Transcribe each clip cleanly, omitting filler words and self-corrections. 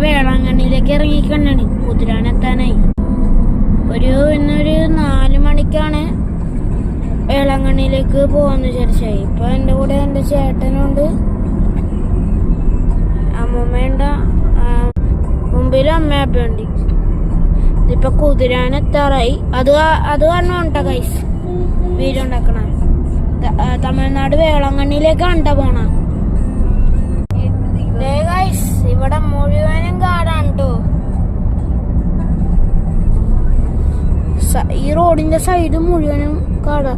വേളാങ്കണ്ണിയിലേക്ക് ഇറങ്ങിക്കണ്ണാണ്. കുതിരാനെത്താനായി ഇന്നൊരു 4 മണിക്കാണ് വേളാങ്കണ്ണിയിലേക്ക് പോവാന്ന് വിചാരിച്ചായി. ഇപ്പൊ എന്റെ കൂടെ എന്റെ ചേട്ടനുണ്ട്, അമ്മൂമ്മയുണ്ട, മുമ്പിലും അമ്മയപ്പുണ്ട്. ഇപ്പൊ കുതിരാനെത്താറായി. അത് കാരണം ഉണ്ടാ ഗൈസ് വീഡിയോ ഉണ്ടാക്കണ. തമിഴ്നാട് വേളാങ്കണ്ണിയിലേക്കാണ് പോണ. ഇവിടെ മുഴുവനും കാടാണ് കേട്ടോ. ഈ റോഡിന്റെ സൈഡ് മുഴുവനും കാടാ.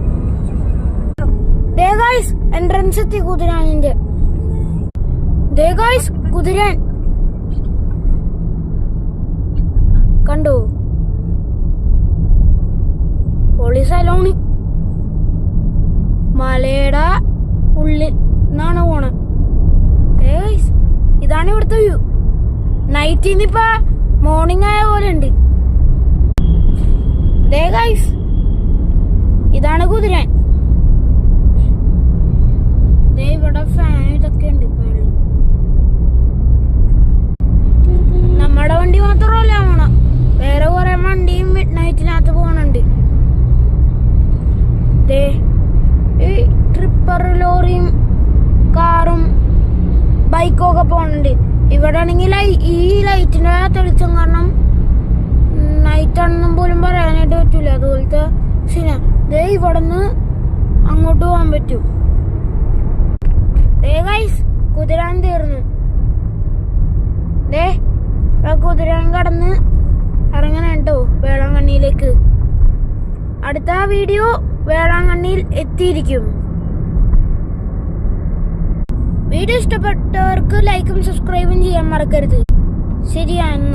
എൻട്രൻസ് എത്തി കുതിരാനിന്റെ. കുതിരാൻ കണ്ടോ? പൊളി സ്ഥലമാണ്. മലയുടെ ഉള്ളിൽ നിന്നാണ് പോണ. ഇതാണ് ഇവിടുത്തെ വ്യൂ. നൈറ്റിന്ന് ഇപ്പൊ മോർണിംഗ് ആയ പോലെ ഉണ്ട്. ഇതാണ് കുതിരാൻ. ഇവിടെ ഫാൻ ഇതൊക്കെ ഉണ്ട്. നമ്മുടെ വണ്ടി മാത്രമല്ല പോണ, വേറെ കുറെ വണ്ടിയും മിഡ് നൈറ്റിനകത്ത് പോണുണ്ട്. ഈ ട്രിപ്പർ ലോറിയും കാറും ബൈക്കും ഒക്കെ പോണുണ്ട്. ഇവിടെ ആണെങ്കിൽ ഈ ലൈറ്റിന്റെ തെളിച്ചം കാരണം നൈറ്റ് ആണെന്നും പോലും പറയാനായിട്ട് പറ്റൂല. അതുപോലത്തെ സീന. ഇവിടുന്ന് അങ്ങോട്ട് പോകാൻ പറ്റും. കുതിരാൻ തീർന്നു. കുതിരാൻ കടന്ന് ഇറങ്ങണ കേട്ടോ വേളാങ്കണ്ണിയിലേക്ക്. അടുത്ത വീഡിയോ വേളാങ്കണ്ണിയിൽ എത്തിയിരിക്കും. വീഡിയോ ഇഷ്ടപ്പെട്ടവർക്ക് ലൈക്കും സബ്സ്ക്രൈബും ചെയ്യാൻ മറക്കരുത്. ശരിയാണ്.